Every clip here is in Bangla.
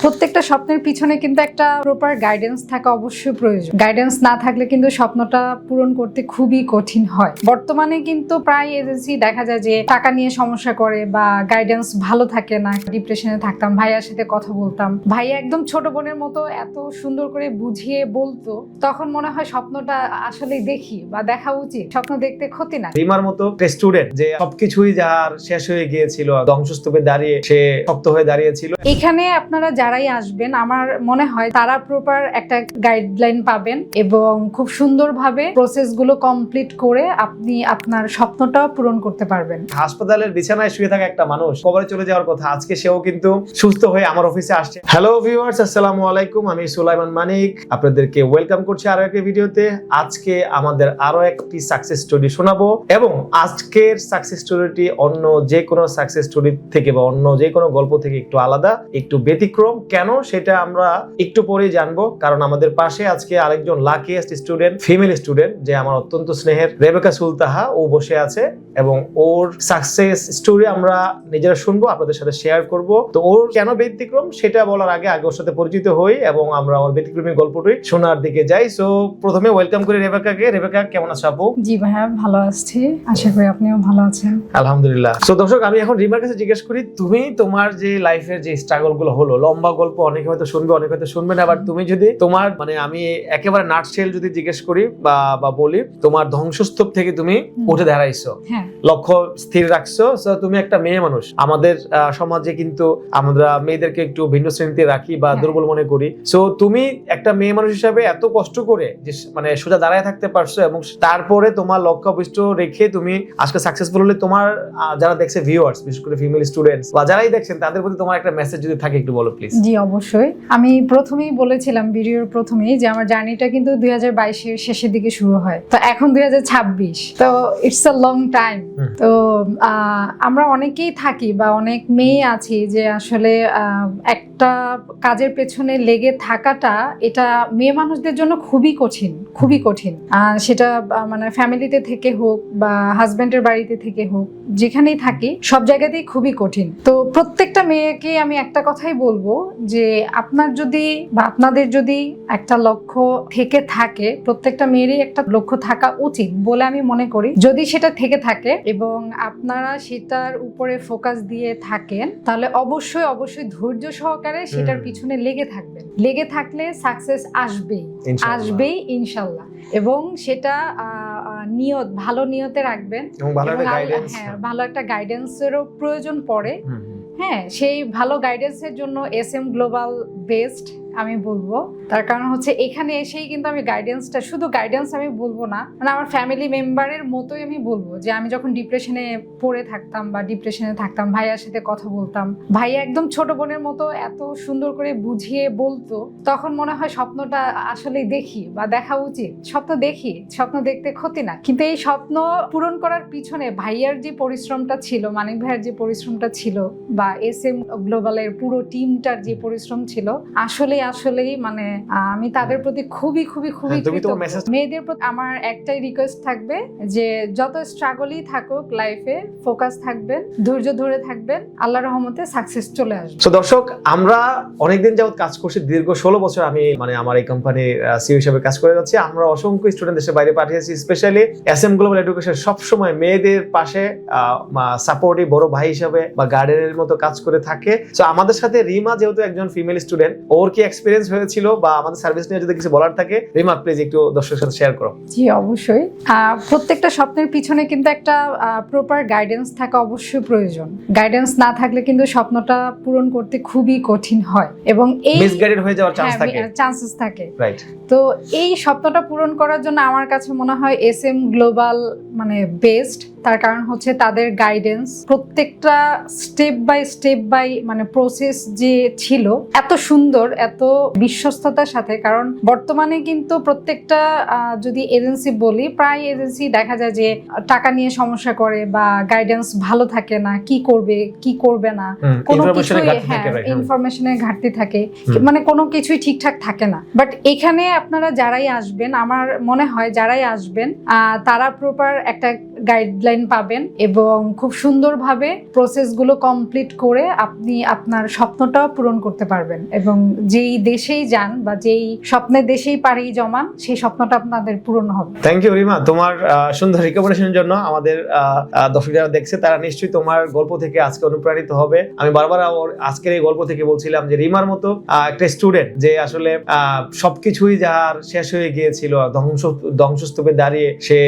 প্রত্যেকটা স্বপ্নের পিছনে কিন্তু একটা প্রপার গাইডেন্স থাকা অবশ্যই প্রয়োজন। গাইডেন্স না থাকলে কিন্তু স্বপ্নটা পূরণ করতে খুবই কঠিন হয়। বর্তমানে কিন্তু প্রায় এজেন্সি দেখা যায় যে টাকা নিয়ে সমস্যা করে বা গাইডেন্স ভালো থাকে না। ডিপ্রেশনে থাকতাম, ভাইয়ার সাথে কথা বলতাম, ভাইয়া একদম ছোট বোনের মতো এত সুন্দর করে বুঝিয়ে বলতো, তখন মনে হয় স্বপ্নটা আসলে দেখি বা দেখা উচিত। স্বপ্ন দেখতে ক্ষতি না। রিমার মতো স্টুডেন্ট যে সবকিছুই যার শেষ হয়ে গিয়েছিল, ধ্বংসস্তূপে দাঁড়িয়ে সে শক্ত হয়ে দাঁড়িয়েছিল। এখানে আপনারা যারাই আসবেন আমার মনে হয় তারা প্রপার একটা গাইডলাইন পাবেন এবং খুব সুন্দরভাবে প্রসেসগুলো কমপ্লিট করে আপনি আপনার স্বপ্নটাও পূরণ করতে পারবেন। হাসপাতালের বিছানায় শুয়ে থাকা একটা মানুষ কবরে চলে যাওয়ার কথা, আজকে সেও কিন্তু সুস্থ হয়ে আমার অফিসে আসছে। হ্যালো ভিউয়ার্স, আসসালামু আলাইকুম। আমি সুলাইমান মানিক, আপনাদেরকে ওয়েলকাম করছি আরো একটা ভিডিওতে। আজকে আমাদের আরো একটি সাকসেস স্টোরি শোনাবো এবং আজকের সাকসেস স্টোরিটি অন্য যে কোনো সাকসেস স্টোরি থেকে বা অন্য যে কোনো গল্প থেকে একটু আলাদা, একটু ব্যতিক্রম। কেন সেটা আমরা একটু পরেই জানবো, কারণ আমাদের পাশে আজকে আরেকজন লাকিয়েস্ট স্টুডেন্ট, ফিমেল স্টুডেন্ট, যে আমার অত্যন্ত স্নেহের রেবেকা সুলতাহা, ও বসে আছে এবং ওর সাকসেস স্টোরি আমরা নিজেরা শুনবো, আপনাদের সাথে শেয়ার করব। তো ওর কেন ব্যতিক্রম সেটা বলার আগে ওর সাথে পরিচিত হই এবং আমরা ওর ব্যতিক্রমী গল্পটি শোনার দিকে যাই। সো প্রথমে ওয়েলকাম করি রেবেকাকে। রেবেকা, কেমন আছো আপু? জি ভাইয়া, ভালো আছি, আশা করি আপনিও ভালো আছেন। আলহামদুলিল্লাহ। সো দর্শক, আমি এখন রিমার কাছে জিজ্ঞেস করি, তুমি তোমার যে লাইফের যে স্ট্রাগল গুলো হলো, লম্বা গল্প, অনেকে হয়তো শুনবে, অনেকে হয়তো শুনবে না, বাট তুমি যদি তোমার আমি একেবারে নাটশেল যদি জিজ্ঞেস করি বা বলি, তোমার ধ্বংসস্তূপ থেকে তুমি উঠে দাঁড়াইছো, লক্ষ্য স্থির রাখছো। সো তুমি একটা মেয়ে মানুষ। আমাদের সমাজে কিন্তু আমরা মেয়েদেরকে একটু ভিন্ন শ্রেণীতে রাখি বা দুর্বল মনে করি। সো তুমি একটা মেয়ে মানুষ হিসাবে এত কষ্ট করে যে সোজা দাঁড়ায় থাকতে পারছো এবং তারপরে তোমার লক্ষ্য অভিষ্ট রেখে তুমি আজকে সাকসেসফুল হলে, তোমার যারা দেখছে ভিউয়ার্স, বিশেষ করে ফিমেল স্টুডেন্টস বা যারাই দেখছেন, তাদের প্রতি তোমার একটা মেসেজ যদি থাকে একটু বলো প্লিজ। জি অবশ্যই। আমি প্রথমেই বলেছিলাম ভিডিওর প্রথমেই যে আমার জার্নিটা কিন্তু 2022 এর শেষের দিকে শুরু হয়, তো এখন 2026, তো ইটস আ লং টাইম। তো আমরা অনেকেই থাকি বা অনেক মেয়ে আছি যে আসলে একটা কাজের পেছনে লেগে থাকাটা, এটা মেয়ে মানুষদের জন্য খুবই কঠিন, খুবই কঠিন। সেটা ফ্যামিলিতে থেকে হোক বা হাজবেন্ডের বাড়িতে থেকে হোক, যেখানেই থাকি সব জায়গাতেই খুবই কঠিন। তো প্রত্যেকটা মেয়েকে আমি একটা কথাই বলবো যে আপনার যদি বা আপনাদের যদি একটা লক্ষ্য থেকে থাকে, প্রত্যেকটা মেয়েরই একটা লক্ষ্য থাকা উচিত বলে আমি মনে করি। যদি সেটা থেকে থাকে এবং আপনারা সেটার উপরে ফোকাস দিয়ে থাকেন, তাহলে অবশ্যই অবশ্যই ধৈর্য সহকারে সেটার পিছনে লেগে থাকবেন। লেগে থাকলে সাকসেস আসবেই, আসবেই ইনশাল্লাহ। এবং সেটা নিয়ত, ভালো নিয়তে রাখবেন এবং ভালো একটা গাইডেন্সেরও প্রয়োজন পড়ে। হ্যাঁ, সেই ভালো গাইডেন্সের জন্য SM গ্লোবাল বেস্ট আমি বলবো। তার কারণ হচ্ছে এখানে এসেই কিন্তু আমি গাইডেন্সটা, শুধু গাইডেন্স আমি বলবো না, আমার ফ্যামিলি মেম্বারের মতোই আমি বলবো যে আমি যখন ডিপ্রেশনে পড়ে থাকতাম বা ডিপ্রেশনে থাকতাম, ভাইয়ার সাথে কথা বলতাম, ভাইয়া একদম ছোট বোনের মতো এত সুন্দর করে বুঝিয়ে বলতো, তখন মনে হয় স্বপ্নটা আসলে দেখি বা দেখা উচিত। স্বপ্ন দেখি, স্বপ্ন দেখতে ক্ষতি না। কিন্তু এই স্বপ্ন পূরণ করার পিছনে ভাইয়ার যে পরিশ্রমটা ছিল, মানিক ভাইয়ের যে পরিশ্রমটা ছিল, বা SM গ্লোবালের পুরো টিমটার যে পরিশ্রম ছিল, আসলেই আমি তাদের প্রতি খুবই খুবই খুবই কৃতজ্ঞ। মেয়েদের প্রতি আমার একটাই রিকোয়েস্ট থাকবে যে যত স্ট্রাগলই থাকুক লাইফে, ফোকাস থাকবেন, ধৈর্য ধরে থাকবেন, আল্লাহর রহমতে সাকসেস চলে আসবে। সো দর্শক, আমরা অনেকদিন যাবত কাজ করছি, দীর্ঘ 16 বছর আমি আমার এই কোম্পানির সিইও হিসেবে কাজ করে যাচ্ছি। আমরা অসংখ্য স্টুডেন্ট দেশের বাইরে পাঠিয়েছি, স্পেশালি SM গ্লোবাল এডুকেশন সবসময় মেয়েদের পাশে সাপোর্টিভ বড় ভাই হিসেবে বা গার্ডিয়ানের মতো কাজ করে থাকে। সো আমাদের সাথে রিমা যেহেতু একজন ফিমেল স্টুডেন্ট, ওর কি এক্সপেরিয়েন্স হয়েছিল বা আমাদের সার্ভিস নিয়ে যদি কিছু বলার থাকে, রিমা প্লিজ একটু দর্শকের সাথে শেয়ার করো। জি অবশ্যই। প্রত্যেকটা স্বপ্নের পিছনে কিন্তু একটা প্রপার গাইডেন্স থাকা অবশ্যই প্রয়োজন। গাইডেন্স না থাকলে কিন্তু স্বপ্নটা পূরণ করতে খুবই কঠিন হয় এবং এই মিসগাইডেড হয়ে যাওয়ার চান্সেস থাকে। রাইট। তো এই স্বপ্নটা পূরণ করার জন্য আমার কাছে মনে হয় SM গ্লোবাল বেস্ট। তার কারণ হচ্ছে তাদের গাইডেন্স, প্রত্যেকটা স্টেপ বাই প্রসেস যে ছিল এত সুন্দর, এত বিশ্বস্ততার সাথে। কারণ বর্তমানে কিন্তু প্রত্যেকটা যদি এজেন্সি বলি, প্রায় এজেন্সি দেখা যায় যে টাকা নিয়ে সমস্যা করে বা গাইডেন্স ভালো থাকে না, কি করবে কি করবে না, কোনো কিছুই ইনফরমেশনের ঘাটতি থাকে, কোনো কিছুই ঠিকঠাক থাকে না। বাট এখানে আপনারা যারাই আসবেন, আমার মনে হয় যারাই আসবেন তারা প্রপার একটা গাইডলাইন পাবেন এবং খুব সুন্দরভাবে প্রসেসগুলো কমপ্লিট করে আপনি আপনার স্বপ্নটাও পূরণ করতে পারবেন এবং যেই দেশেই যান বা যেই স্বপ্নের দেশেই পাড়ি জমান সেই স্বপ্নটা আপনাদের পূরণ হবে। থ্যাংক ইউ রিমা, তোমার সুন্দর রিকমেন্ডেশনের জন্য। আমাদের দর্শক যারা দেখছে তারা নিশ্চয়ই তোমার গল্প থেকে আজকে অনুপ্রাণিত হবে। আমি বারবার আজকের এই গল্প থেকে বলছিলাম যে রিমার মতো একটা স্টুডেন্ট যে আসলে সবকিছুই যার শেষ হয়ে গিয়েছিল, ধ্বংসস্তূপে দাঁড়িয়ে সে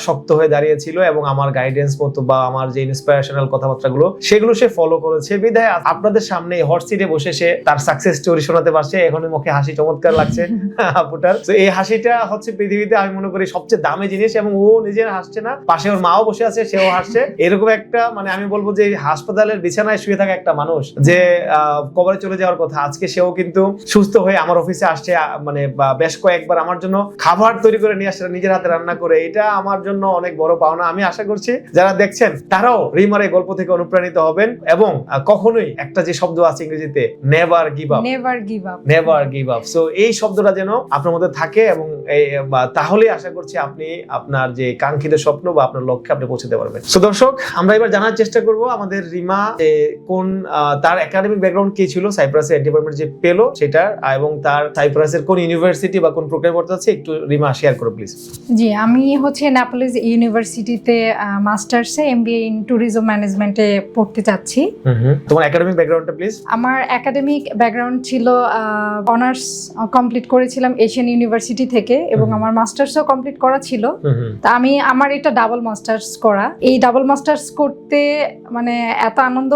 শক্ত হয়ে দাঁড়িয়েছিল এবং আমার গাইডেন্স মতো বা আমার যে ইন্সপিরেশনাল কথাবার্তাগুলো সেগুলো সে ফলো করেছে বিধায় আপনাদের সামনে হট সিটে বসে সে তার সাকসেস স্টোরি শোনাতে পারছে। এখন মুখে হাসি চমৎকার লাগছে আপুটার। তো এই হাসিটা হচ্ছে পৃথিবীতে আমি মনে করি সবচেয়ে দামি জিনিস এবং ও নিজে হাসছে না, পাশে ওর মাও বসে আছে, সেও হাসছে। এরকম একটা মানে আমি বলবো যে হাসপাতালের বিছানায় শুয়ে থাকা একটা মানুষ যে কবরে চলে যাওয়ার কথা, আজকে সেও কিন্তু সুস্থ হয়ে আমার অফিসে আসছে, মানে বেশ কয়েকবার আমার জন্য খাবার তৈরি করে নিয়ে আসছে নিজের হাতে রান্না করে। এটা আমার জন্য অনেক বড় পাওনা। আমি আশা করছি যারা দেখছেন তারাও রিমার এই গল্প থেকে অনুপ্রাণিত হবেন এবং কখনোই একটা যে শব্দ আছে ইংরেজিতে never give up, never give up. So এই শব্দটা যেন আপনার মধ্যে থাকে এবং তাহলে আশা করছি আপনি আপনার যে কাঙ্ক্ষিত স্বপ্ন বা আপনার লক্ষ্যে আপনি পৌঁছতে পারবেন। সো দর্শক, আমরা এবার জানার চেষ্টা করব আমাদের রিমা কোন তার একাডেমিক ব্যাকগ্রাউন্ড কি ছিল, সাইপ্রাসে ডিপার্টমেন্ট যে পেলো সেটা, এবং তার সাইপ্রাসের কোন ইউনিভার্সিটি বা কোন প্রোগ্রামে পড়তে আছে একটু রিমা শেয়ার করো প্লিজ। জি, আমি হচ্ছে নেপলস ইউনিভার্সিটিতে মাস্টার্সে এমবিএ ইন ট্যুরিজম ম্যানেজমেন্টে পড়তে চাচ্ছি। তোমার একাডেমিক ব্যাকগ্রাউন্ডটা প্লিজ। আমার একাডেমিক ব্যাকগ্রাউন্ড ছিল অনার্স কমপ্লিট করেছিলাম এশিয়ান ইউনিভার্সিটি থেকে এবং আমার মাস্টার্সও কমপ্লিট করা ছিল। তা আমার এটা ডাবল মাস্টার্স করা। এই ডাবল মাস্টার্স করতে মানে এত আনন্দ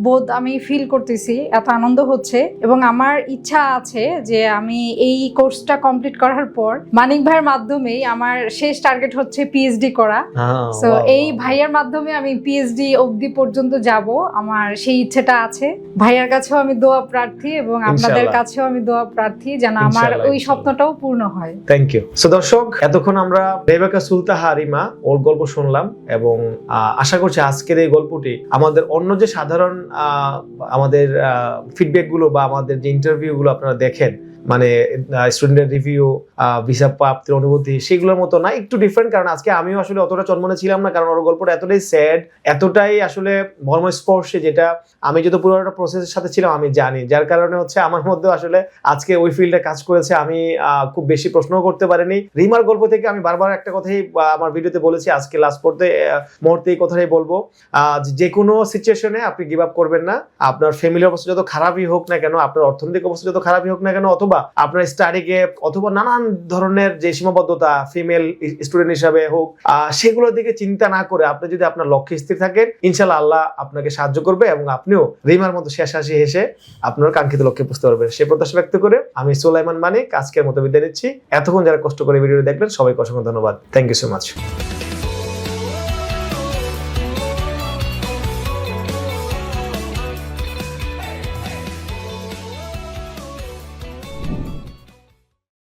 বোধ আমি ফিল করতেছি, এত আনন্দ হচ্ছে এবং আমার ইচ্ছা আছে যে আমি এই কোর্সটা কমপ্লিট করার পর মানিক ভাইয়ের মাধ্যমেই আমার শেষ টার্গেট হচ্ছে পিএইচডি করা। সো এই ভাইয়ার মাধ্যমে আমি পিএইচডি অবধি পর্যন্ত যাব, আমার সেই ইচ্ছেটা আছে। ভাইয়ার কাছেও আমি দোয়া প্রার্থী এবং আপনাদের কাছেও আমি দোয়া প্রার্থী যেন আমার ওই স্বপ্নটাও পূর্ণ হয়। Thank you. সো দর্শক, এতক্ষণ আমরা রেবেকা সুলতাহা রিমা ওর গল্প শুনলাম এবং আশা করছি আজকের এই গল্পটি আমাদের অন্য যে সাধারণ আমাদের ফিডব্যাক গুলো বা আমাদের যে ইন্টারভিউ গুলো আপনারা দেখেন, মানে স্টুডেন্টের রিভিউ, ভিসা প্রাপ্তির অনুভূতি, সেগুলোর মতো না, একটু ডিফারেন্ট। কারণ আজকে আমিও আসলে অতটা চন্মনে ছিলাম না, কারণ ওর গল্পটা এতটাই স্যাড, এতটাই আসলে মর্মস্পর্শী, যেটা আমি যত পুরোটা প্রসেসের সাথে ছিলাম আমি জানি, যার কারণে হচ্ছে আমার মধ্যে আসলে আজকে ওই ফিল্ডে কাজ করেছে। আমি খুব বেশি প্রশ্নও করতে পারিনি। রিমার গল্প থেকে আমি বারবার একটা কথাই আমার ভিডিওতে বলেছি, আজকে লাস্ট মুহূর্তে এই কথাটাই বলবো, যে কোনো সিচুয়েশনে আপনি গিভ আপ করবেন না। আপনার ফ্যামিলির অবস্থা যত খারাপই হোক না কেন, আপনার অর্থনৈতিক অবস্থা যত খারাপই হোক না কেন, অথবা আপনার স্টাডি গ্যাপ, অথবা নানান ধরনের যে সীমাবদ্ধতা ফিমেল স্টুডেন্ট হিসাবে হোক, সেগুলোর দিকে চিন্তা না করে আপনি যদি আপনার লক্ষ্যে স্থির থাকেন, ইনশাআল্লাহ আল্লাহ আপনাকে সাহায্য করবে এবং আপনিও রিমার মতো শেষ হাসি হেসে আপনার কাঙ্ক্ষিত লক্ষ্যে পৌঁছতে পারবেন। সে প্রত্যাশা ব্যক্ত করে আমি সুলাইমান মানিক আজকের মতো বিদায় নিচ্ছি। এতক্ষণ যারা কষ্ট করে ভিডিও দেখলেন সবাইকে অসংখ্য ধন্যবাদ। Thank you so much.